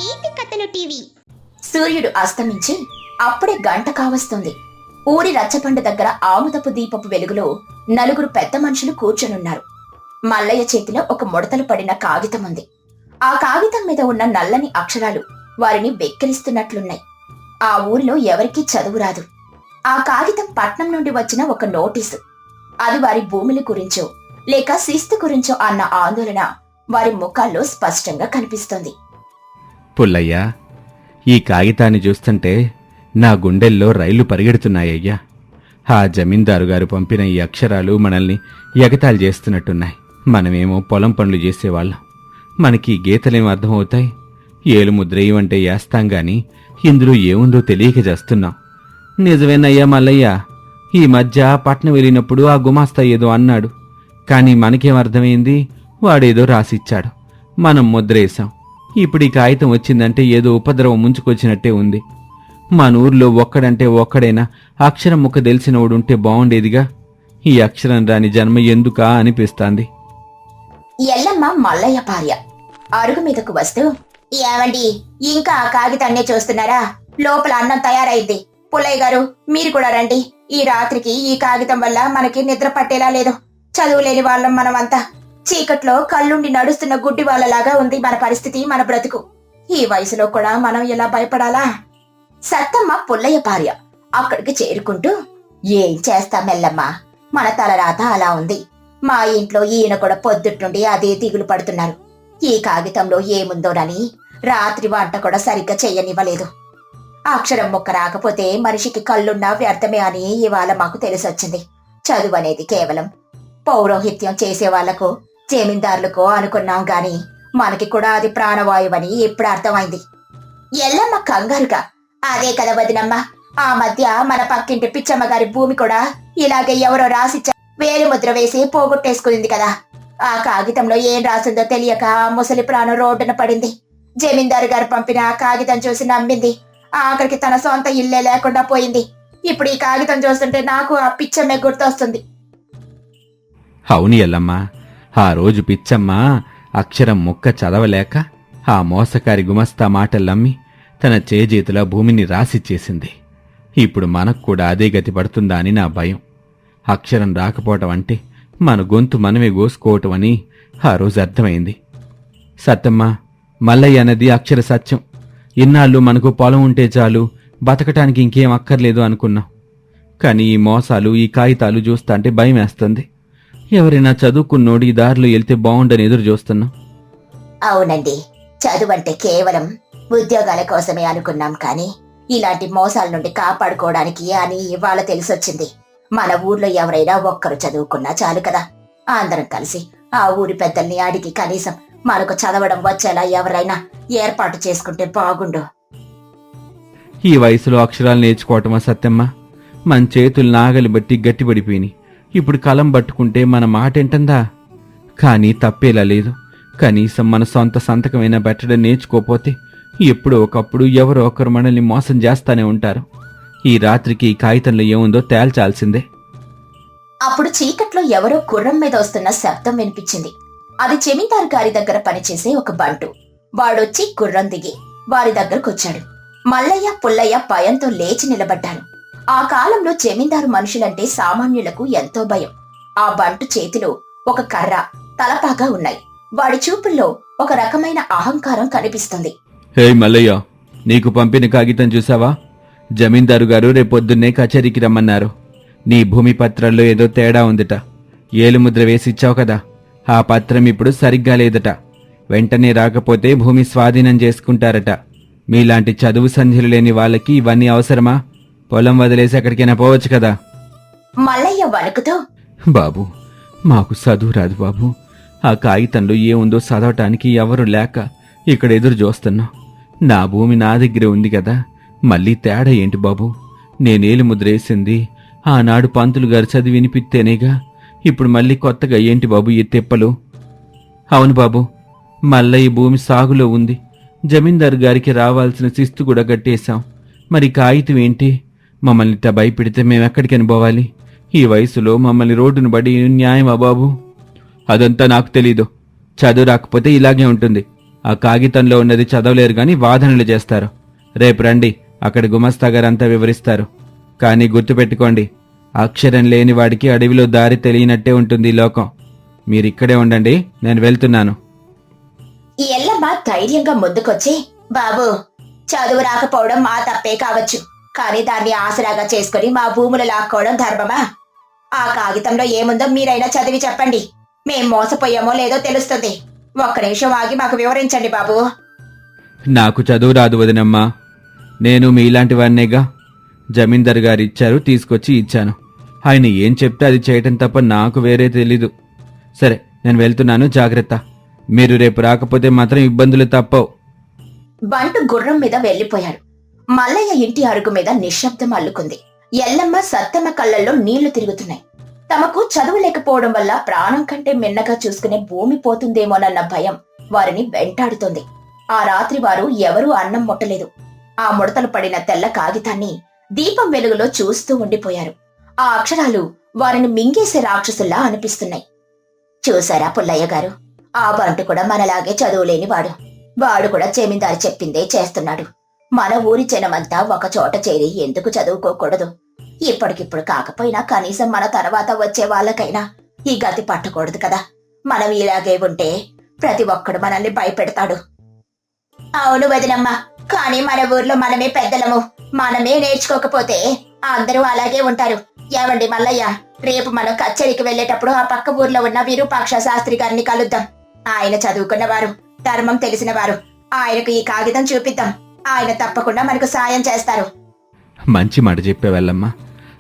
నీతి కథలు టీవీ. సూర్యుడు అస్తమించి అప్పుడే గంట కావస్తుంది. ఊరి రచ్చబండ దగ్గర ఆముదపు దీపపు వెలుగులో నలుగురు పెద్ద మనుషులు కూర్చొనున్నారు. మల్లయ్య చేతిలో ఒక ముడతలు పడిన కాగితం ఉంది. ఆ కాగితం మీద ఉన్న నల్లని అక్షరాలు వారిని వెక్కిరిస్తున్నట్లున్నాయి. ఆ ఊరిలో ఎవరికీ చదువు రాదు. ఆ కాగితం పట్నం నుండి వచ్చిన ఒక నోటీసు. అది వారి భూముల గురించో లేక శిస్తు గురించో అన్న ఆందోళన వారి ముఖాల్లో స్పష్టంగా కనిపిస్తోంది. పుల్లయ్య, ఈ కాగితాన్ని చూస్తుంటే నా గుండెల్లో రైళ్లు పరిగెడుతున్నాయ్యా. ఆ జమీందారు గారు పంపిన ఈ అక్షరాలు మనల్ని ఎగతాళి చేస్తున్నట్టున్నాయి. మనమేమో పొలం పనులు చేసేవాళ్ళం. మనకి గీతలేం అర్థమవుతాయి? ఏలుముద్రేయమంటే వేస్తాం గాని ఇందులో ఏముందో తెలియక చేస్తున్నాం. నిజమేనయ్యా మల్లయ్య, ఈ మధ్య పట్నం వెళ్ళినప్పుడు ఆ గుమాస్తా ఏదో అన్నాడు. కానీ మనకేం అర్థమైంది? వాడేదో రాసిచ్చాడు, మనం ముద్రేశాం. ఇప్పుడు ఈ కాగితం వచ్చిందంటే ఏదో ఉపద్రవం ముంచుకొచ్చినట్టే ఉంది. మన ఊర్లో ఒక్కడంటే ఒక్కడైనా అక్షరం ముక్క తెలిసినోడుంటే బాగుండేదిగా. ఈ అక్షరం రాని జన్మ ఎందుకా అనిపిస్తాంది. ఎల్లమ్మ మల్లయ్య భార్య అరుగు మీదకు వస్తూ, ఏమండి, ఇంకా ఆ కాగితాన్నే చూస్తున్నారా? లోపల అన్నం తయారైంది. పుల్లయ్య గారు, మీరు కూడా రండి. ఈ రాత్రికి ఈ కాగితం వల్ల మనకి నిద్ర పట్టేలా లేదు. చదువులేని వాళ్ళం మనమంతా. చీకట్లో కళ్ళుండి నడుస్తున్న గుడ్డి వాళ్ళలాగా ఉంది మన పరిస్థితి, మన బ్రతుకు. ఈ వయసులో కూడా మనం ఇలా భయపడాలా? సత్తమ్మ పుల్లయ్య భార్య అక్కడికి చేరుకుంటూ, ఏం చేస్తాం ఎల్లమ్మ, మన తలరాత అలా ఉంది. మా ఇంట్లో ఈయన కూడా పొద్దుట్నుండి అదే దిగులు పడుతున్నారు. ఈ కాగితంలో ఏముందోనని రాత్రి వంట కూడా సరిగ్గా చెయ్యనివ్వలేదు. అక్షరం ముక్క రాకపోతే మనిషికి కళ్ళున్నా వ్యర్థమే అని ఇవాళ మాకు తెలిసొచ్చింది. చదువు అనేది కేవలం పౌరోహిత్యం చేసే వాళ్లకు, జమీందారులకు అనుకున్నాం గాని మనకి కూడా అది ప్రాణవాయువని ఇప్పుడు అర్థమైంది. ఎల్లమ్మ కంగారుగా, అదే కదా వదినమ్మ, ఆ మధ్య మన పక్కింటి పిచ్చమ్మ గారి భూమి కూడా ఇలాగే ఎవరో రాసిచ్చా వేలు ముద్ర వేసి పోగొట్టేసుకుంది కదా. ఆ కాగితంలో ఏం రాసిందో తెలియక ముసలి ప్రాణం రోడ్డున పడింది. జమీందారు గారు పంపిన ఆ కాగితం చూసి నమ్మింది. ఆఖరికి తన సొంత ఇల్లే లేకుండా పోయింది. ఇప్పుడు ఈ కాగితం చూస్తుంటే నాకు ఆ పిచ్చమ్మే గుర్తొస్తుంది. అవును ఎల్లమ్మ, ఆ రోజు పిచ్చమ్మ అక్షరం ముక్క చదవలేక ఆ మోసకారి గుమస్తా మాటలమ్మి తన చేజేతుల భూమిని రాసిచ్చేసింది. ఇప్పుడు మనకు కూడా అదే గతి పడుతుందా అని నా భయం. అక్షరం రాకపోవటం అంటే మన గొంతు మనమే కోసుకోవటం అని ఆ రోజు అర్థమైంది. సత్తమ్మ, మల్లయ్య అన్నది అక్షర సత్యం. ఇన్నాళ్ళు మనకు పొలం ఉంటే చాలు, బతకటానికి ఇంకేం అక్కర్లేదు అనుకున్నాం. కానీ ఈ మోసాలు, ఈ కాగితాలు చూస్తాంటే భయం వేస్తుంది. ఎవరైనా చదువుకున్నోడు ఈ దారిలో వెళ్తే బాగుండని ఎదురు చూస్తున్నాం. అవునండి, చదువంటే కేవలం ఉద్యోగాల కోసమే అనుకున్నాం, కానీ ఇలాంటి మోసాల నుండి కాపాడుకోవడానికి అని ఇవాళ తెలిసొచ్చింది. మన ఊర్లో ఎవరైనా ఒక్కరు చదువుకున్నా చాలు కదా. అందరం కలిసి ఆ ఊరి పెద్దల్ని అడిగి కనీసం మనకు చదవడం వచ్చేలా ఎవరైనా ఏర్పాటు చేసుకుంటే బాగుండు. ఈ వయసులో అక్షరాలు నేర్చుకోవటమా సత్యమ్మ? మన చేతులు నాగలి బట్టి గట్టిపడిపోయినాయి. ఇప్పుడు కలం పట్టుకుంటే మన మాట ఏంటందా? కానీ తప్పేలా లేదు. కనీసం మన సొంత సంతకమైనా పెట్టడం నేర్చుకోపోతే ఎప్పుడో ఒకప్పుడు ఎవరో ఒకరు మనల్ని మోసం చేస్తానే ఉంటారు. ఈ రాత్రికి ఈ కాగితంలో ఏముందో తేల్చాల్సిందే. అప్పుడు చీకట్లో ఎవరో గుర్రం మీద వస్తున్న శబ్దం వినిపించింది. అది జమీందారు గారి దగ్గర పనిచేసే ఒక బంటు. వాడొచ్చి గుర్రం దిగి వారి దగ్గరకొచ్చాడు. మల్లయ్య, పుల్లయ్య భయంతో లేచి నిలబడ్డారు. ఆ కాలంలో జమీందారు మనుషులంటే సామాన్యులకు ఎంతో భయం. ఆ బంటు చేతిలో ఒక కర్ర, తలపాగా ఉన్నాయి. వాడి చూపుల్లో ఒక రకమైన అహంకారం కనిపిస్తుంది. హే మల్లయ్య, నీకు పంపిన కాగితం చూసావా? జమీందారు గారు రేపొద్దున్నే కచేరీకి రమ్మన్నారు. నీ భూమి పత్రాల్లో ఏదో తేడా ఉందట. ఏలుముద్ర వేసిచ్చావు కదా, ఆ పత్రం ఇప్పుడు సరిగ్గా లేదట. వెంటనే రాకపోతే భూమి స్వాధీనం చేసుకుంటారట. మీలాంటి చదువు సంధ్యలు లేని వాళ్ళకి ఇవన్నీ అవసరమా? పొలం వదిలేసి ఎక్కడికైనా పోవచ్చు కదా. మల్లయ్య వణుకుతో, బాబు, మాకు చదువు రాదు బాబు. ఆ కాగితంలో ఏముందో చదవటానికి ఎవరు లేక ఇక్కడ ఎదురు చూస్తున్నాం. నా భూమి నా దగ్గరే ఉంది కదా, మళ్ళీ తేడా ఏంటి బాబు? నేనేలు ముద్రేసింది ఆనాడు పంతులు గారు చదివి వినిపిస్తేనేగా. ఇప్పుడు మళ్ళీ కొత్తగా ఏంటి బాబు ఈ తెప్పలు? అవును బాబు, మల్లయ్య భూమి సాగులో ఉంది. జమీందారు గారికి రావాల్సిన శిస్తు కూడా కట్టేశాం. మరి కాగితం ఏంటి? మమ్మల్ని ఇట్లా భయపెడితే మేమెక్కడికని పోవాలి? ఈ వయసులో మమ్మల్ని రోడ్డును పడి న్యాయమా బాబు? అదంతా నాకు తెలీదు. చదువు రాకపోతే ఇలాగే ఉంటుంది. ఆ కాగితంలో ఉన్నది చదవలేరు గాని వాదనలు చేస్తారు. రేపు రండి, అక్కడ గుమస్తా గారు అంతా వివరిస్తారు. కానీ గుర్తుపెట్టుకోండి, అక్షరం లేని వాడికి అడవిలో దారి తెలియనట్టే ఉంటుంది ఈ లోకం. మీరిక్కడే ఉండండి, నేను వెళ్తున్నాను. ఈ ఎల్లమ్మ ధైర్యంగా ముందుకొచ్చి, బాబు, చదువు రాకపోవడం మా తప్పే కావచ్చు, కానీ దాన్ని ఆసరాగా చేసుకుని మా భూములు లాక్కోవడం ధర్మమా? ఆ కాగితంలో ఏముందో మీరైనా చదివి చెప్పండి. మేం మోసపోయామో లేదో తెలుస్తుంది. ఒక్క నిమిషం ఆగి మాకు వివరించండి బాబు. నాకు చదువు రాదు వదినమ్మా. నేను మీలాంటి వాన్నేగా. జమీందారు గారు ఇచ్చారు, తీసుకొచ్చి ఇచ్చాను. ఆయన ఏం చెప్తే అది చేయటం తప్ప నాకు వేరే తెలీదు. సరే, నేను వెళ్తున్నాను, జాగ్రత్త. మీరు రేపు రాకపోతే మాత్రం ఇబ్బందులు తప్పవు. బంటు గుర్రం మీద వెళ్లిపోయాడు. మల్లయ్య ఇంటి అరుగు మీద నిశ్శబ్దం అల్లుకుంది. ఎల్లమ్మ సత్తమ్మ కళ్ళల్లో నీళ్లు తిరుగుతున్నాయి. తమకు చదువు లేకపోవడం వల్ల ప్రాణం కంటే మిన్నగా చూసుకునే భూమి పోతుందేమోనన్న భయం వారిని వెంటాడుతోంది. ఆ రాత్రి వారు ఎవరూ అన్నం ముట్టలేదు. ఆ ముడతలు పడిన తెల్ల కాగితాన్ని దీపం వెలుగులో చూస్తూ ఉండిపోయారు. ఆ అక్షరాలు వారిని మింగేసే రాక్షసుల్లా అనిపిస్తున్నాయి. చూసారా పుల్లయ్య గారు, ఆ బంటు కూడా మనలాగే చదువులేనివాడు. వాడు కూడా జమీందారు చెప్పిందే చేస్తున్నాడు. మన ఊరి జనమంతా ఒక చోట చేరి ఎందుకు చదువుకోకూడదు? ఇప్పటికిప్పుడు కాకపోయినా కనీసం మన తర్వాత వచ్చే వాళ్ళకైనా ఈ గతి పట్టకూడదు కదా. మనం ఇలాగే ఉంటే ప్రతి ఒక్కడు మనల్ని భయపెడతాడు. అవును వదినమ్మ, కానీ మన ఊర్లో మనమే పెద్దలము. మనమే నేర్చుకోకపోతే అందరూ అలాగే ఉంటారు. ఏమండి మల్లయ్య, రేపు మనం కచేరీకి వెళ్లేటప్పుడు ఆ పక్క ఊర్లో ఉన్న విరూపాక్ష శాస్త్రి గారిని కలుద్దాం. ఆయన చదువుకున్నవారు, ధర్మం తెలిసిన వారు. ఆయనకు ఈ కాగితం చూపిద్దాం. ఆయన తప్పకుండా మనకు సాయం చేస్తారు. మంచి మాట చెప్పేవాళ్ళమ్మా.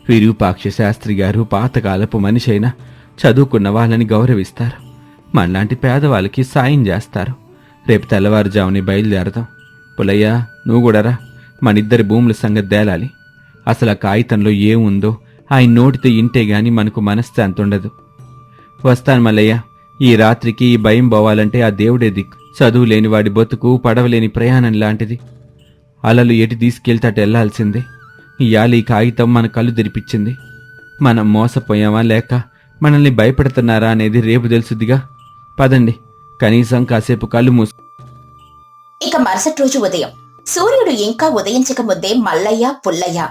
విరూపాక్ష శాస్త్రి గారు పాతకాలపు మనిషి అయినా చదువుకున్న వాళ్ళని గౌరవిస్తారు. మనలాంటి పేదవాళ్ళకి సాయం చేస్తారు. రేపు తెల్లవారుజాముని బయలుదేరదాం. పుల్లయ్య, నువ్వు కూడా రా. మనిద్దరి భూముల సంగతి తేలాలి. అసలు ఆ కాగితంలో ఏముందో ఆయన నోటితో ఇంటే గాని మనకు మనశ్శాంతి ఉండదు. వస్తాను మల్లయ్య. ఈ రాత్రికి ఈ భయం పోవాలంటే ఆ దేవుడే దిక్కు. చదువు లేనివాడి బతుకు పడవలేని ప్రయాణం లాంటిది. అలలు ఎటు తీసుకెళ్తే అటు వెళ్లాల్సిందే. ఇయాల ఈ కాగితం మన కళ్ళు తెరిపించింది. మనం మోసపోయామా లేక మనల్ని భయపెడుతున్నారా అనేది రేపు తెలుసుద్దిగా. పదండి, కనీసం కాసేపు కళ్ళు మూసు. ఇక మరుసటి రోజు ఉదయం సూర్యుడు ఇంకా ఉదయించక ముందే మల్లయ్య, పుల్లయ్య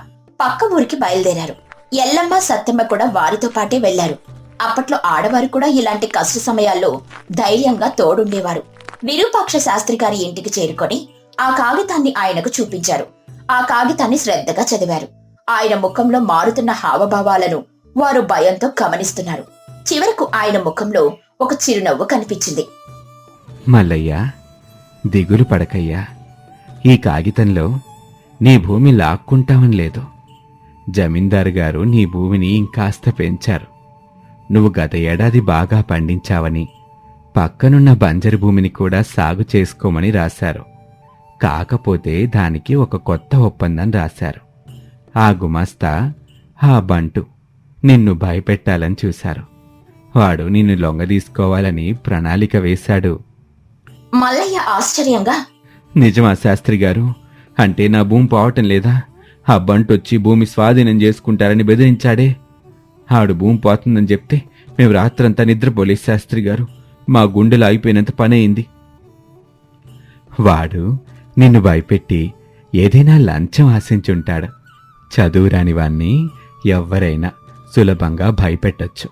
పక్క ఊరికి బయలుదేరారు. ఎల్లమ్మ, సత్తమ్మ కూడా వారితో పాటే వెళ్లారు. అప్పట్లో ఆడవారు కూడా ఇలాంటి కష్ట సమయాల్లో ధైర్యంగా తోడుండేవారు. విరూపాక్ష శాస్త్రి గారి ఇంటికి చేరుకొని ఆ కాగితాన్ని ఆయనకు చూపించారు. ఆ కాగితాన్ని శ్రద్ధగా చదివారు. ఆయన ముఖంలో మారుతున్న హావభావాలను వారు భయంతో గమనిస్తున్నారు. చివరకు ఆయన ముఖంలో ఒక చిరునవ్వు కనిపించింది. మల్లయ్య, దిగులు పడకయ్యా. ఈ కాగితంలో నీ భూమి లాక్కుంటామని లేదు. జమీందారు గారు నీ భూమిని ఇంకాస్త పెంచారు. నువ్వు గత ఏడాది బాగా పండించావని, పక్కనున్న బంజరు భూమిని కూడా సాగు చేసుకోమని రాశారు. కాకపోతే దానికి ఒక కొత్త ఒప్పందం రాశారు. ఆ గుమస్తా, ఆ బంటు నిన్ను భయపెట్టాలని చూశారు. వాడు నిన్ను లొంగదీసుకోవాలని ప్రణాళిక వేశాడు. మల్లయ్య ఆశ్చర్యంగా, నిజమా శాస్త్రి గారు? అంటే నా భూమి పోవటం లేదా? ఆ బంటొచ్చి భూమి స్వాధీనం చేసుకుంటారని బెదిరించాడే. ఆడు భూమి పోతుందని చెప్తే మేము రాత్రంతా నిద్రపోలేదు శాస్త్రి గారు. మా గుండెలు అయిపోయినంత పనయింది. వాడు నిన్ను భయపెట్టి ఏదైనా లంచం ఆశించుంటాడు. చదువురాని వాణ్ణి ఎవ్వరైనా సులభంగా భయపెట్టొచ్చు.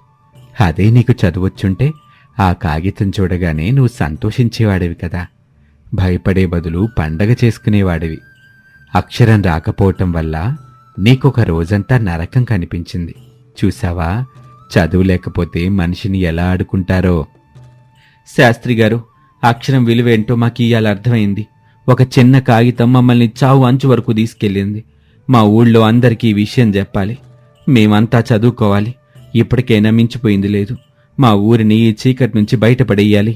అదే నీకు చదువొచ్చుంటే ఆ కాగితం చూడగానే నువ్వు సంతోషించేవాడివి కదా. భయపడే బదులు పండగ చేసుకునేవాడివి. అక్షరం రాకపోవటం వల్ల నీకొక రోజంతా నరకం కనిపించింది. చూసావా, చదువు లేకపోతే మనిషిని ఎలా ఆడుకుంటారో. శాస్త్రి గారు, అక్షరం విలువేంటో మాకు ఇవాళ అర్థమైంది. ఒక చిన్న కాగితం మమ్మల్ని చావు అంచు వరకు తీసుకెళ్ళింది. మా ఊళ్ళో అందరికీ ఈ విషయం చెప్పాలి. మేమంతా చదువుకోవాలి. ఇప్పటికైనా మించిపోయింది లేదు. మా ఊరిని ఈ చీకటి నుంచి బయటపడేయాలి.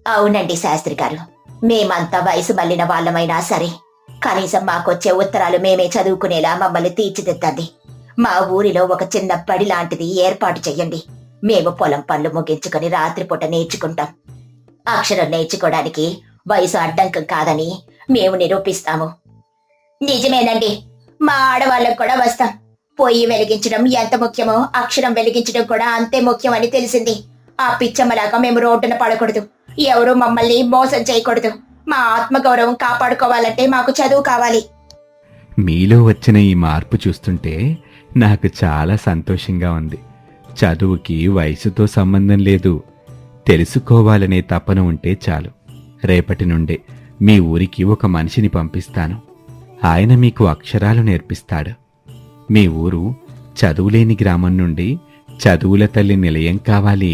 అవునండి శాస్త్రి గారు, మేమంతా వయసు మళ్ళిన వాళ్ళమైనా సరే కనీసం మాకొచ్చే ఉత్తరాలు మేమే చదువుకునేలా మమ్మల్ని తీర్చిదిద్దండి. మా ఊరిలో ఒక చిన్న బడి లాంటిది ఏర్పాటు చెయ్యండి. మేము పొలం పనులు ముగించుకొని రాత్రిపూట నేర్చుకుంటాం. అక్షరం నేర్చుకోవడానికి వయసు అడ్డంకం కాదని మేము నిరూపిస్తాము. నిజమేనండి, మా ఆడవాళ్ళకు కూడా వస్తాం. పొయ్యి వెలిగించడం ఎంత ముఖ్యమో అక్షరం వెలిగించడం కూడా అంతే ముఖ్యమని తెలిసింది. ఆ పిచ్చమ్మలాగా మేము రోడ్డున పడకూడదు. ఎవరు మమ్మల్ని మోసం చేయకూడదు. మా ఆత్మగౌరవం కాపాడుకోవాలంటే మాకు చదువు కావాలి. మీలో వచ్చిన ఈ మార్పు చూస్తుంటే నాకు చాలా సంతోషంగా ఉంది. చదువుకి వయసుతో సంబంధం లేదు. తెలుసుకోవాలనే తపన ఉంటే చాలు. రేపటి నుండే మీ ఊరికి ఒక మనిషిని పంపిస్తాను. ఆయన మీకు అక్షరాలు నేర్పిస్తాడు. మీ ఊరు చదువులేని గ్రామం నుండి చదువుల తల్లి నిలయం కావాలి.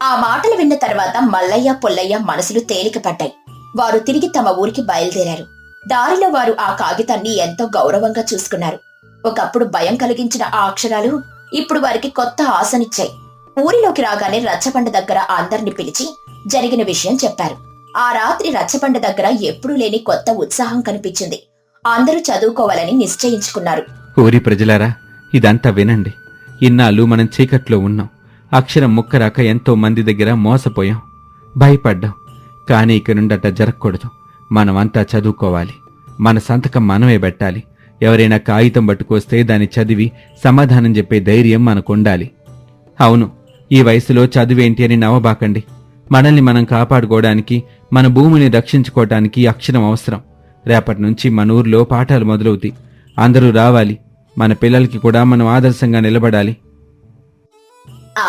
ఆ మాటలు విన్న తర్వాత మల్లయ్య పుల్లయ్య మనసులు తేలిక పడ్డాయి. వారు తిరిగి తమ ఊరికి బయలుదేరారు. దారిలో వారు ఆ కాగితాన్ని ఎంతో గౌరవంగా చూసుకున్నారు. ఒకప్పుడు భయం కలిగించిన ఆ అక్షరాలు ఇప్పుడు వారికి కొత్త ఆశనిచ్చాయి. ఊరిలోకి రాగానే రచ్చబండ దగ్గర అందరిని పిలిచి జరిగిన విషయం చెప్పారు. ఆ రాత్రి రచ్చబండ దగ్గర ఎప్పుడూ లేని కొత్త ఉత్సాహం కనిపించింది. అందరూ చదువుకోవాలని నిశ్చయించుకున్నారు. ఊరి ప్రజలారా, ఇదంతా వినండి. ఇన్నాళ్ళు మనం చీకట్లో ఉన్నాం. అక్షరం ముక్కరాక ఎంతో మంది దగ్గర మోసపోయాం, భయపడ్డాం. కానీ ఇక నుండి అట్ట జరగకూడదు. మనమంతా చదువుకోవాలి. మన సంతకం మనమే పెట్టాలి. ఎవరైనా కాగితం పట్టుకొస్తే దాన్ని చదివి సమాధానం చెప్పే ధైర్యం మనకుండాలి. అవును, ఈ వయసులో చదువేంటి అని నవ్వబాకండి. మనల్ని మనం కాపాడుకోవడానికి, మన భూమిని రక్షించుకోవటానికి అక్షరం అవసరం. రేపటి నుంచి మన ఊర్లో పాఠాలు మొదలవుతాయి. అందరూ రావాలి. మన పిల్లలకి కూడా మనం ఆదర్శంగా నిలబడాలి.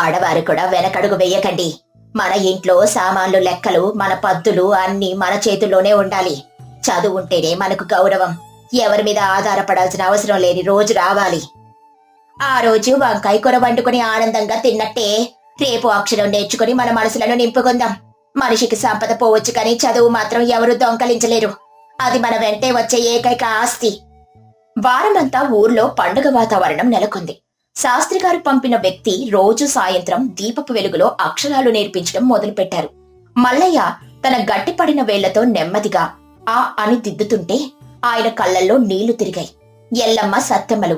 ఆడవారు కూడా వెనకడుగు వెయ్యకండి. మన ఇంట్లో సామాన్లు, లెక్కలు, మన పద్దులు అన్నీ మన చేతుల్లోనే ఉండాలి. చదువు ఉంటేనే మనకు గౌరవం. ఎవరి మీద ఆధారపడాల్సిన అవసరం లేని రోజు రావాలి. ఆ రోజు వంకాయ కూర వండుకుని ఆనందంగా తిన్నట్టే రేపు అక్షరం నేర్చుకుని మన మనసులను నింపుకుందాం. మనిషికి సంపద పోవచ్చు, కానీ చదువు మాత్రం ఎవరూ దొంకలించలేరు. అది మన వెంటే వచ్చే ఏకైక ఆస్తి. వారమంతా ఊర్లో పండుగ వాతావరణం నెలకొంది. శాస్త్రి గారు పంపిన వ్యక్తి రోజు సాయంత్రం దీపపు వెలుగులో అక్షరాలు నేర్పించడం మొదలుపెట్టారు. మల్లయ్య తన గట్టిపడిన వేళ్లతో నెమ్మదిగా ఆ అని దిద్దుతుంటే ఆయన కళ్ళల్లో నీళ్లు తిరిగాయి. ఎల్లమ్మ, సత్తెమ్మలు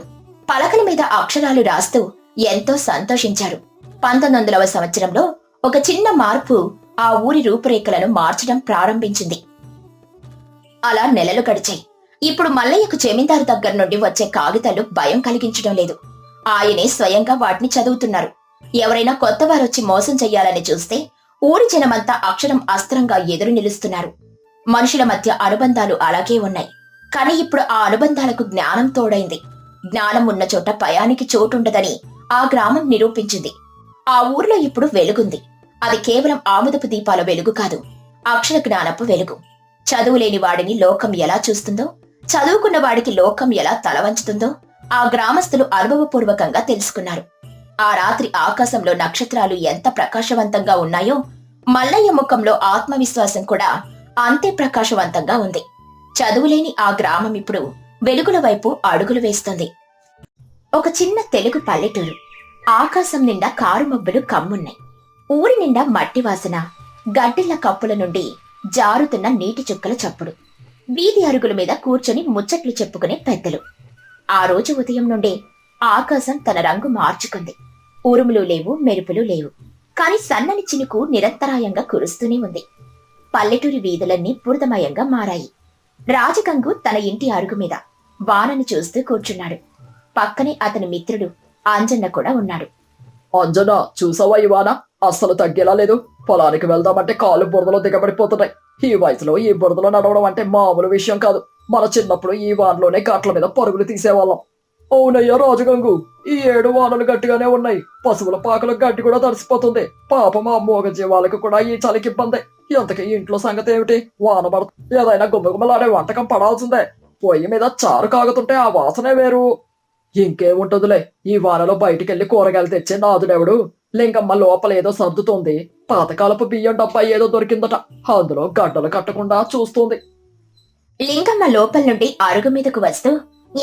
పలకల మీద అక్షరాలు రాస్తూ ఎంతో సంతోషించారు. 1900వ సంవత్సరంలో ఒక చిన్న మార్పు ఆ ఊరి రూపురేఖలను మార్చడం ప్రారంభించింది. అలా నెలలు గడిచాయి. ఇప్పుడు మల్లయ్యకు జమీందారు దగ్గర నుండి వచ్చే కాగితాలు భయం కలిగించడం లేదు. ఆయనే స్వయంగా వాటిని చదువుతున్నారు. ఎవరైనా కొత్త వారొచ్చి మోసం చెయ్యాలని చూస్తే ఊరి జనమంతా అక్షరం అస్త్రంగా ఎదురు నిలుస్తున్నారు. మనుషుల మధ్య అనుబంధాలు అలాగే ఉన్నాయి. కానీ ఇప్పుడు ఆ అనుబంధాలకు జ్ఞానం తోడైంది. జ్ఞానం ఉన్న చోట భయానికి చోటుండదని ఆ గ్రామం నిరూపించింది. ఆ ఊర్లో ఇప్పుడు వెలుగుంది. అది కేవలం ఆముదపు దీపాల వెలుగు కాదు, అక్షర జ్ఞానపు వెలుగు. చదువులేని వాడిని లోకం ఎలా చూస్తుందో, చదువుకున్న వాడికి లోకం ఎలా తలవంచుతుందో ఆ గ్రామస్తులు అనుభవపూర్వకంగా తెలుసుకున్నారు. ఆ రాత్రి ఆకాశంలో నక్షత్రాలు ఎంత ప్రకాశవంతంగా ఉన్నాయో మల్లయ్య ముఖంలో ఆత్మవిశ్వాసం కూడా అంతే ప్రకాశవంతంగా ఉంది. చదువులేని ఆ గ్రామం ఇప్పుడు వెలుగుల వైపు అడుగులు వేస్తుంది. ఒక చిన్న తెలుగు పల్లెటూరు. ఆకాశం నిండా కారు మబ్బులు కమ్మున్నాయి. ఊరి నిండా మట్టి వాసన, గడ్డిళ్ల కప్పుల నుండి జారుతున్న నీటి చుక్కల చప్పుడు, వీధి అరుగుల మీద కూర్చొని ముచ్చట్లు చెప్పుకునే పెద్దలు. ఆ రోజు ఉదయం నుండే ఆకాశం తన రంగు మార్చుకుంది. ఉరుములు లేవు, మెరుపులు లేవు. కాని సన్నని చినుకు నిరంతరాయంగా కురుస్తూనే ఉంది. పల్లెటూరి వీధులన్నీ బురదమయంగా మారాయి. రాజగంగు తన ఇంటి అరుగు మీద వానని చూస్తూ కూర్చున్నాడు. పక్కనే అతని మిత్రుడు అంజన్న కూడా ఉన్నాడు. అంజనా, చూసావా ఈ వాన? అస్సలు తగ్గేలా లేదు. పొలానికి వెళ్దామంటే కాలు బురదలో దిగబడిపోతున్నాయి. ఈ వయసులో ఈ బురదలో నడవడం అంటే మామూలు విషయం కాదు. మన చిన్నప్పుడు ఈ వానలోనే గట్ల మీద పరుగులు తీసేవాళ్ళం. అవునయ్యా రాజగంగు, ఈ 7 వానలు గట్టిగానే ఉన్నాయి. పశువుల పాకలకు గడ్డి కూడా తడిసిపోతుంది. పాపం ఆ మూగ జీవాలకు కూడా ఈ చలికి ఇబ్బంది. ఎంతకీ ఇంట్లో సంగతి ఏమిటి? వాన పడుతుంది, ఏదైనా గుమ్మగుమ్మలాడే వంటకం పడాల్సిందే. పొయ్యి మీద చారు కాగుతుంటే ఆ వాసనే వేరు. ఇంకేముంటుందిలే, ఈ వానలో బయటికెళ్లి కూరగాయలు తెచ్చే నాదుడెవడు? లింగమ్మ లోపల ఏదో సర్దుతోంది. పాతకాలపు బియ్యం డబ్బా ఏదో దొరికిందట, అందులో గడ్డలు కట్టకుండా చూస్తుంది. లింగమ్మ లోపల నుండి అరుగు మీదకు వస్తూ,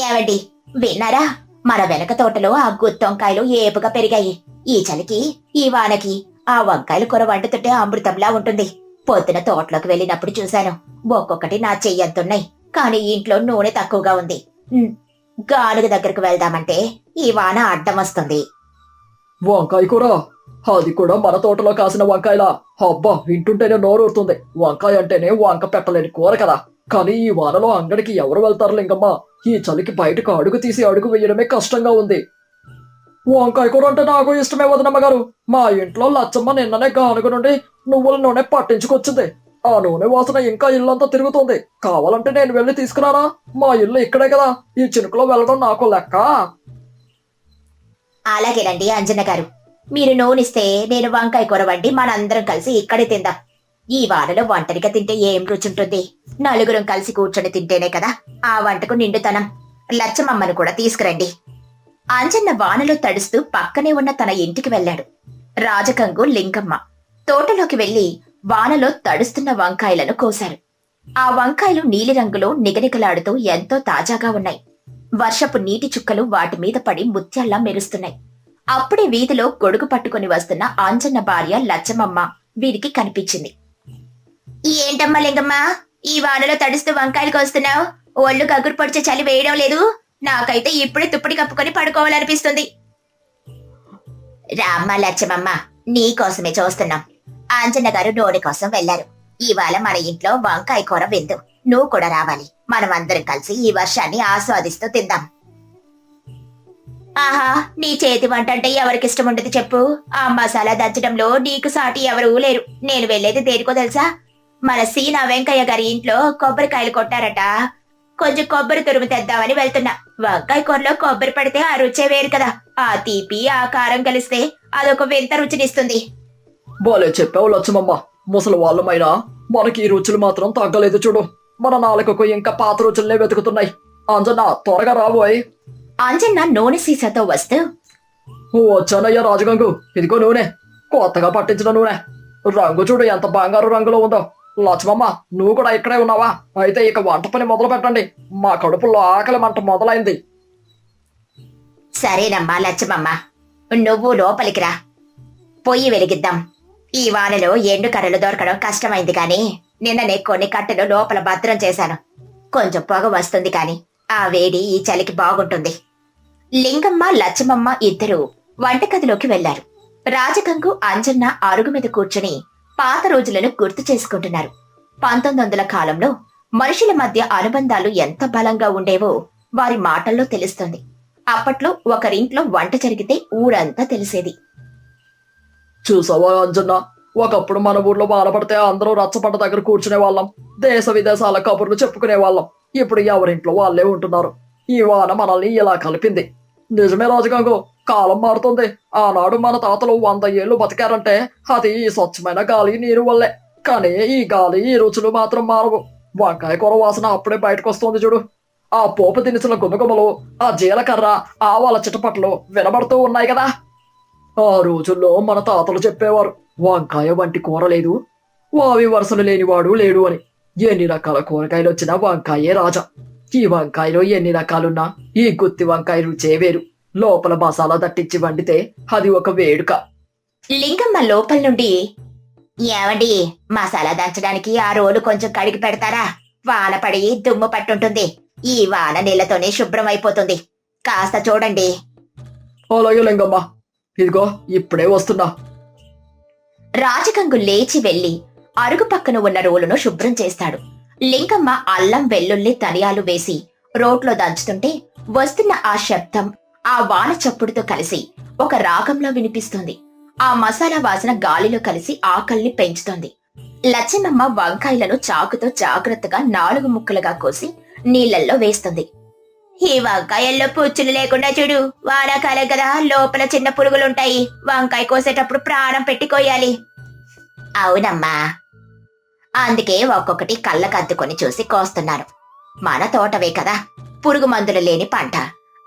ఏమండి విన్నారా? మన వెనక తోటలో ఆ గుత్తొంకాయలు ఏపుగా పెరిగాయి. ఈ చలికి ఈ వానకి ఆ వంకాయల కూర వండుతుంటే అమృతంలా ఉంటుంది. పొద్దున తోటలోకి వెళ్ళినప్పుడు చూశాను, ఒక్కొక్కటి నా చెయ్యంతున్నాయి. కానీ ఇంట్లో నూనె తక్కువగా ఉంది. గానుగ దగ్గరకు వెళ్దామంటే ఈ వాన అడ్డం వస్తుంది. వంకాయ కూర? అది కూడా మన తోటలో కాసిన వంకాయలా? అబ్బా, వింటుంటేనే నోరూరుతుంది. వంకాయ అంటేనే వంక పెట్టలేని కూర కదా. కానీ ఈ వానలో అంగడికి ఎవరు వెళ్తారు లింగమ్మ? ఈ చలికి బయటకు అడుగు తీసి అడుగు వేయడమే కష్టంగా ఉంది. వంకాయ కూర అంటే నాకు ఇష్టమే వదినమ్మ గారు. మా ఇంట్లో లచ్చమ్మ నిన్ననే గానుగ నుండి నువ్వుల నూనె పట్టించుకొచ్చింది. ఆ నూనె వాసన ఇంకా ఇల్లంతా తిరుగుతుంది. కావాలంటే నేను వెళ్ళి తీసుకురానా? మా ఇల్లు ఇక్కడే కదా, ఈ చినుకులో వెళ్ళడం నాకు లెక్క. అలాగేనండి అంజన్న గారు, మీరు నూనెస్తే నేను వంకాయ కూర వండి మనందరం కలిసి ఇక్కడే తిందాం. ఈ వానలో ఒంటరిగా తింటే ఏం రుచుంటుంది? నలుగురం కలిసి కూర్చొని తింటేనే కదా ఆ వంటకు నిండుతనం. లచ్చమ్మమ్మను కూడా తీసుకురండి. అంజన్న వానలో తడుస్తూ పక్కనే ఉన్న తన ఇంటికి వెళ్ళాడు. రాజకంగు లింగమ్మ తోటలోకి వెళ్లి వానలో తడుస్తున్న వంకాయలను కోశారు. ఆ వంకాయలు నీలిరంగులో నిగనిగలాడుతూ ఎంతో తాజాగా ఉన్నాయి. వర్షపు నీటి చుక్కలు వాటి మీద పడి ముత్యాల్లా మెరుస్తున్నాయి. అప్పుడే వీధిలో గొడుగు పట్టుకుని వస్తున్న అంజన్న భార్య లచ్చమమ్మ వీరికి కనిపించింది. ఏంటమ్మా లింగమ్మ, ఈ వానలో తడుస్తూ వంకాయలు కోస్తున్నావు? ఒళ్ళు గగురు పొడిచే చలి వేయడం లేదు? నాకైతే ఇప్పుడే తుప్పటి కప్పుకొని పడుకోవాలనిపిస్తుంది. రామ్మ లచ్చమమ్మ, నీకోసమే చూస్తున్నాం. అంజన్న గారు నూనె కోసం వెళ్లారు. ఇవాళ మన ఇంట్లో వంకాయ కూర విందు. నువ్వు కూడా రావాలి. మనం అందరం కలిసి ఈ వర్షాన్ని ఆస్వాదిస్తూ తిందాం. ఆహా, నీ చేతి వంట అంటే ఎవరికిష్టం ఉండదు చెప్పు? ఆ మసాలా దంచడంలో నీకు సాటి ఎవరూ లేరు. నేను వెళ్లేది దేనికో తెలుసా? మన సీనా వెంకయ్య గారి ఇంట్లో కొబ్బరికాయలు కొట్టారట. కొంచెం కొబ్బరి తురుము తెద్దామని వెళ్తున్నా. వంకాయ కూరలో కొబ్బరి పడితే ఆ రుచే వేరు కదా. ఆ తీపి ఆ కారం కలిస్తే అదొక వింత రుచినిస్తుంది. బాలే చెప్పావు లచ్చమమ్మ. ముసలి వాళ్ళమైనా మనకి ఈ రుచులు మాత్రం తగ్గలేదు చూడు. మన నాలుకకు ఇంకా పాత రుచులనే వెతుకుతున్నాయి. అంజన్న, త్వరగా రాబోయ్. అంజన్న నూనె సీసాతో వస్తూ, వచ్చానయ్యా రాజగంగు, ఇదిగో నూనె, కొత్తగా పట్టించిన నూనె. రంగు చూడు ఎంత బంగారు రంగులో ఉందో. లచ్చమమ్మ, నువ్వు కూడా ఇక్కడే ఉన్నావా? అయితే ఇక వంట పని మొదలు పెట్టండి. మా కడుపులో ఆకలి మంట మొదలైంది. సరేనమ్మా లచ్చమమ్మ, నువ్వు లోపలికి రా. పొయ్యి వెలిగిద్దాం. ఈ వానలో ఎండు కర్రలు దొరకడం కష్టమైంది కాని నిన్ననే కొన్ని కట్టెలు లోపల భద్రం చేశాను. కొంచెం పొగ వస్తుంది కాని ఆ వేడి ఈ చలికి బాగుంటుంది. లింగమ్మ లచ్చమమ్మ ఇద్దరూ వంటగదిలోకి వెళ్లారు. రాజగంగు అంజన్న అరుగు మీద కూర్చుని పాత రోజులను గుర్తు చేసుకుంటున్నారు. 1900 కాలంలో మనుషుల మధ్య అనుబంధాలు ఎంత బలంగా ఉండేవో వారి మాటల్లో తెలుస్తుంది. అప్పట్లో ఒకరింట్లో వంట జరిగితే ఊరంతా తెలిసేది. చూసావా అంజన్న, ఒకప్పుడు మన ఊర్లో వాన పడితే అందరూ రచ్చబండ దగ్గర కూర్చునే వాళ్ళం. దేశ విదేశాల కబుర్లు చెప్పుకునే వాళ్ళం. ఇప్పుడు ఎవరింట్లో వాళ్ళే ఉంటున్నారు. ఈ వాన మనల్ని ఇలా కలిపింది. నిజమే రాజగంగు, కాలం మారుతుంది. ఆనాడు మన తాతలు 100 ఏళ్లు బతికారంటే అది ఈ స్వచ్ఛమైన గాలి నీరు వల్లే. కానీ ఈ గాలి ఈ రుచులు మాత్రం మారవు. వంకాయ కూర వాసన అప్పుడే బయటకు వస్తుంది చూడు. ఆ పోపు దినుసుల గుమగుమలు, ఆ జీలకర్ర ఆవాల చిటపట్లు వినబడుతూ ఉన్నాయి కదా. ఆ రోజుల్లో మన తాతలు చెప్పేవారు, వంకాయ వంటి కూర లేదు, వావి వరుసలు లేనివాడు లేడు అని. ఎన్ని రకాల కూరగాయలు వచ్చినా వంకాయే రాజా. ఈ వంకాయలో ఎన్ని రకాలున్నా ఈ గుత్తి వంకాయ రుచే వేరు. లోపల మసాలా దట్టించి వండితే అది ఒక వేడుక. లింగమ్మ లోపల నుండి, ఏమండి, మసాలా దంచడానికి ఆ రోలు కొంచెం కడిగి పెడతారా? వాన పడి దుమ్ము పట్టుంటుంది. ఈ వాన నీళ్లతోనే శుభ్రం అయిపోతుంది. కాస్త చూడండి. అలాగే లింగమ్మ, ఇదిగో ఇప్పుడే వస్తున్నా. రాజగంగు లేచి వెళ్లి అరుగు పక్కన ఉన్న రోలును శుభ్రం చేస్తాడు. లింగమ్మ అల్లం వెల్లుల్లి ధనియాలు వేసి రోట్లో దంచుతుంటే వస్తున్న ఆ శబ్దం ఆ వాన చప్పుడుతో కలిసి ఒక రాగంలో వినిపిస్తుంది. ఆ మసాలా వాసన గాలిలో కలిసి ఆకలిని పెంచుతోంది. లచ్చమమ్మ వంకాయలను చాకుతో జాగ్రత్తగా 4 ముక్కలుగా కోసి నీళ్లల్లో వేస్తుంది. ఈ వంకాయల్లో పుచ్చులు లేకుండా చూడు. వానాకాలం కదా, లోపల చిన్న పురుగులుంటాయి. వంకాయ కోసేటప్పుడు ప్రాణం పెట్టి కోయాలి. అవునమ్మా, అందుకే ఒక్కొక్కటి కళ్ళకద్దుకొని చూసి కోస్తున్నాను. మన తోటవే కదా, పురుగు మందులు లేని పంట.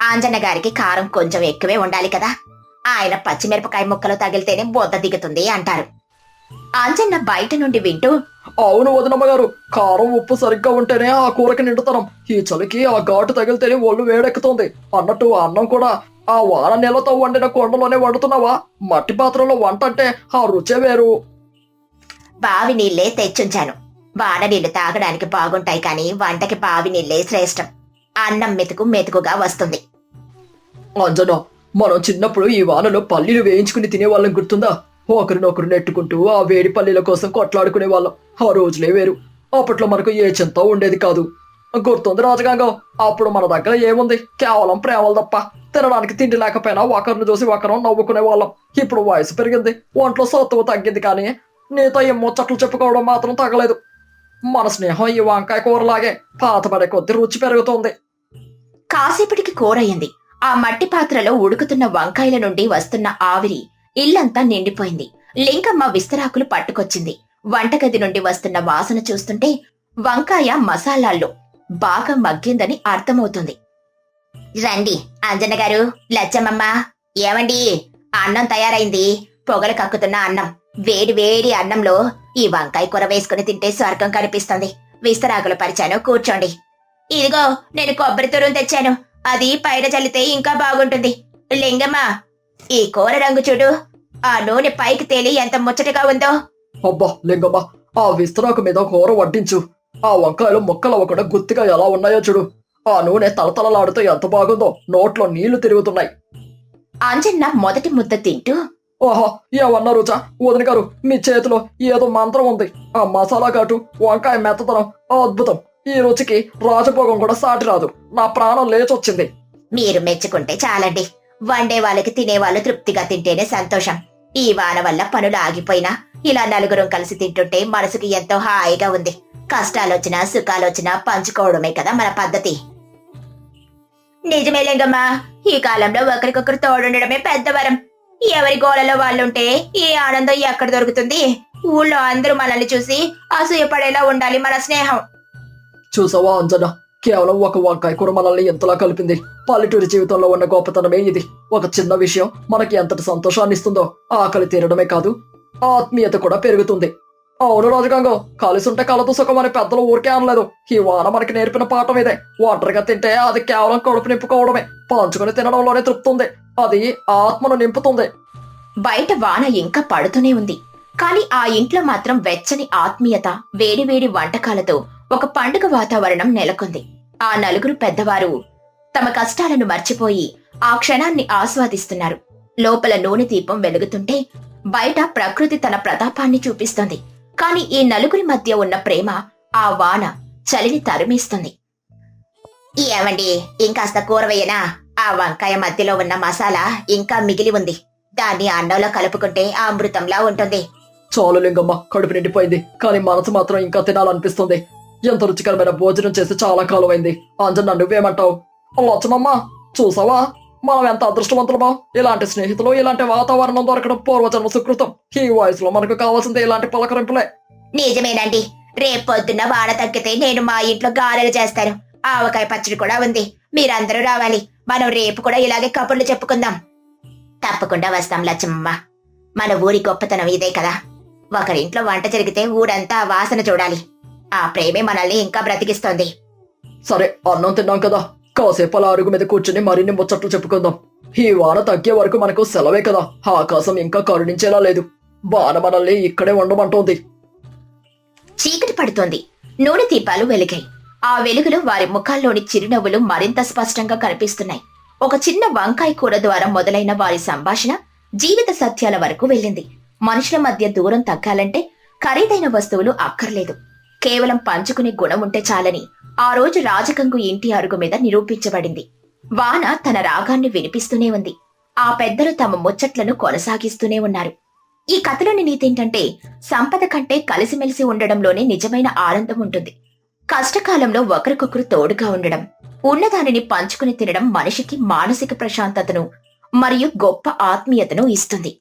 ఆంజన్న గారికి కారం కొంచెం ఎక్కువే ఉండాలి కదా. ఆయన పచ్చిమిరపకాయ ముక్కలు తగిలితేనే బొద్ద దిగుతుంది అంటారు. ఆంజన్న బయట నుండి వింటూ, అవును వదినమ్మ గారు, కారం ఉప్పు సరిగ్గా ఉంటేనే ఆ కూరకి నిండుతనం. ఈ చలికి ఆ ఘాటు తగిలితేనే ఒళ్ళు వేడెక్కుతుంది. అన్నట్టు అన్నం కూడా ఆ వాన నీళ్లతో వండిన కొండలోనే వండుతున్నావా? మట్టి పాత్రలో వంట అంటే ఆ రుచే వేరు. బావి నీళ్లే తెచ్చుంచాను. వాన నీళ్లు తాగడానికి బాగుంటాయి కానీ వంటకి బావి నీళ్లే శ్రేష్టం. అన్నం మెతుకు మెతుకుగా వస్తుంది. అంజనా, మనం చిన్నప్పుడు ఈ వానలో పల్లీలు వేయించుకుని తినేవాళ్ళం గుర్తుందా? ఒకరినొకరు నెట్టుకుంటూ ఆ వేడి పల్లీల కోసం కొట్లాడుకునే వాళ్ళం. ఆ రోజులే వేరు. అప్పట్లో మనకు ఏ చింత ఉండేది కాదు. గుర్తుంది రాజగంగం. అప్పుడు మన దగ్గర ఏముంది, కేవలం ప్రేమలు తప్ప. తినడానికి తిండి లేకపోయినా ఒకరిని చూసి ఒకరు నవ్వుకునే వాళ్ళం. ఇప్పుడు వయసు పెరిగింది, ఒంట్లో సత్తువ తగ్గింది, కానీ నీతో ఈ ముచ్చట్లు చెప్పుకోవడం మాత్రం తగ్గలేదు. మన స్నేహం ఈ వంకాయ కూరలాగే పాతపడే కొద్ది రుచి పెరుగుతోంది. కాసేపటికి కూరయింది. ఆ మట్టి పాత్రలో ఉడుకుతున్న వంకాయల నుండి వస్తున్న ఆవిరి ఇల్లంతా నిండిపోయింది. లింగమ్మ విస్తరాకులు పట్టుకొచ్చింది. వంటగది నుండి వస్తున్న వాసన చూస్తుంటే వంకాయ మసాలాల్లో బాగా మగ్గిందని అర్థమవుతుంది. రండి అంజన్న గారు, లచ్చమ్మమ్మ. ఏమండి, అన్నం తయారైంది. పొగలు కక్కుతున్న అన్నం. వేడి వేడి అన్నంలో ఈ వంకాయ కూర వేసుకుని తింటే స్వర్గం కనిపిస్తుంది. విస్తరాకులు పరిచాను, కూర్చోండి. ఇదిగో నేను కొబ్బరి తురుం తెచ్చాను, అది పైన చల్లితే ఇంకా బాగుంటుంది. లింగమ్మ, ఈ కూర రంగు చూడు, ఆ నూనె పైకి తేలి ఎంత ముచ్చటగా ఉందో. అబ్బా లింగమ్మ, ఆ విస్తరాకు మీద కూర వడ్డించు. ఆ వంకాయలు ముక్కలు అవ్వకుండా గుత్తిగా ఎలా ఉన్నాయో చూడు. ఆ నూనె తలతలలాడుతూ ఎంత బాగుందో, నోట్లో నీళ్లు తిరుగుతున్నాయి. అంజన్న మొదటి ముద్ద తింటూ, ఓహో, ఏమన్నా రుచా వదిన గారు, మీ చేతిలో ఏదో మంత్రం ఉంది. ఆ మసాలా ఘాటు, వంకాయ మెత్తదనం అద్భుతం. ఈ రుచికి రాజభోగం కూడా సాటి రాదు. నా ప్రాణం లేచొచ్చింది. మీరు మెచ్చుకుంటే చాలండి. వండే వాళ్ళకి తినేవాళ్ళు తృప్తిగా తింటేనే సంతోషం. ఈ వాన వల్ల పనులు ఆగిపోయినా ఇలా నలుగురం కలిసి తింటుంటే మనసుకి ఎంతో హాయిగా ఉంది. కష్టాలొచ్చినా సుఖాలొచ్చినా పంచుకోవడమే కదా మన పద్ధతి. నిజమే లింగమ్మా, ఈ కాలంలో ఒకరికొకరు తోడుండడమే పెద్ద వరం. ఎవరి గోలలో వాళ్ళుంటే ఈ ఆనందం ఎక్కడ దొరుకుతుంది? ఊళ్ళో అందరూ మనల్ని చూసి అసూయపడేలా ఉండాలి మన స్నేహం. చూసావా అంజన, కేవలం ఒక వంకాయ కూర మనల్ని ఎంతలా కలిపింది. పల్లెటూరి జీవితంలో ఉన్న గొప్పతనమే ఇది. ఒక చిన్న విషయం మనకి ఎంతటి సంతోషాన్ని ఇస్తుందో. ఆకలి తీరడమే కాదు, ఆత్మీయత కూడా పెరుగుతుంది. అవును రాజగంగం, కలిసి ఉంటే కలదు సుఖం అని పెద్దలు ఊరికే అనలేదు. ఈ వాన మనకి నేర్పిన పాఠం ఇదే. ఒంటరిగా తింటే అది కేవలం కడుపు నింపుకోవడమే. పంచుకుని తినడంలోనే తృప్తుంది. అది ఆత్మను నింపుతుంది. బయట వాన ఇంకా పడుతూనే ఉంది. కాని ఆ ఇంట్లో మాత్రం వెచ్చని ఆత్మీయత, వేడివేడి వంటకాలతో ఒక పండుగ వాతావరణం నెలకొంది. ఆ నలుగురు పెద్దవారు తమ కష్టాలను మర్చిపోయి ఆ క్షణాన్ని ఆస్వాదిస్తున్నారు. లోపల నూనె దీపం వెలుగుతుంటే బయట ప్రకృతి తన ప్రతాపాన్ని చూపిస్తుంది. కాని ఈ నలుగురి మధ్య ఉన్న ప్రేమ ఆ వాన చలిని తరిమేస్తుంది. ఏమండి, ఇంకాస్త కూర వేయనా? ఆ వంకాయ మధ్యలో ఉన్న మసాలా ఇంకా మిగిలి ఉంది. దాన్ని అన్నంలో కలుపుకుంటే అమృతంలా ఉంటుంది. చాలు లింగమ్మ, కడుపు నిండిపోయింది, కానీ మనసు మాత్రం ఇంకా తినాలనిపిస్తుంది. ఎంత రుచికరమైన భోజనం చేసి చాలా కాలం అయింది. అంజన, నువ్వేమంటావు? లచ్చమమ్మ, చూసావా మనం ఎంత అదృష్టవంతులమో. ఇలాంటి స్నేహితులు, ఇలాంటి వాతావరణం దొరకడం పూర్వజన్మ సుకృతం. ఈ వయసులో మనకు కావాల్సింది ఇలాంటి పలకరింపులే. నిజమేనండి. రేపు పొద్దున్న వాన తగ్గితే నేను మా ఇంట్లో గారెలు చేస్తాను. ఆవకాయ పచ్చడి కూడా ఉంది. మీరందరూ రావాలి. మనం రేపు కూడా ఇలాగే కబుర్లు చెప్పుకుందాం. తప్పకుండా వస్తాం లచ్చమ్మ. మన ఊరి గొప్పతనం ఇదే కదా. ఒకరింట్లో వంట జరిగితే ఊరంతా వాసన చూడాలి. ఆ ప్రేమే మనల్ని ఇంకా బ్రతికిస్తోంది. సరే, అన్నం తిన్నాం కదా, కాసేపు అలా అరుగు మీద కూర్చుని మరిన్ని ముచ్చట్లు చెప్పుకుందాం. ఈ వాన తగ్గే వరకు మనకు సెలవే కదా. ఆకాశం ఇంకా కరుణించేలా లేదు. వాన మనల్ని ఇక్కడే ఉండమంటోంది. చీకటి పడుతోంది. నూనె దీపాలు వెలిగాయి. ఆ వెలుగులో వారి ముఖాల్లోని చిరునవ్వులు మరింత స్పష్టంగా కనిపిస్తున్నాయి. ఒక చిన్న వంకాయ కూర ద్వారా మొదలైన వారి సంభాషణ జీవిత సత్యాల వరకు వెళ్ళింది. మనుషుల మధ్య దూరం తగ్గాలంటే ఖరీదైన వస్తువులు అక్కర్లేదు. కేవలం పంచుకునే గుణం ఉంటే చాలని ఆ రోజు రాజగంగు ఇంటి అరుగు మీద నిరూపించబడింది. వాన తన రాగాన్ని వినిపిస్తూనే ఉంది. ఆ పెద్దలు తమ ముచ్చట్లను కొనసాగిస్తూనే ఉన్నారు. ఈ కథలోని నీతేంటంటే, సంపద కంటే కలిసిమెలిసి ఉండడంలోనే నిజమైన ఆనందం ఉంటుంది. కష్టకాలంలో ఒకరికొకరు తోడుగా ఉండడం, ఉన్నదానిని పంచుకుని తినడం మనిషికి మానసిక ప్రశాంతతను మరియు గొప్ప ఆత్మీయతను ఇస్తుంది.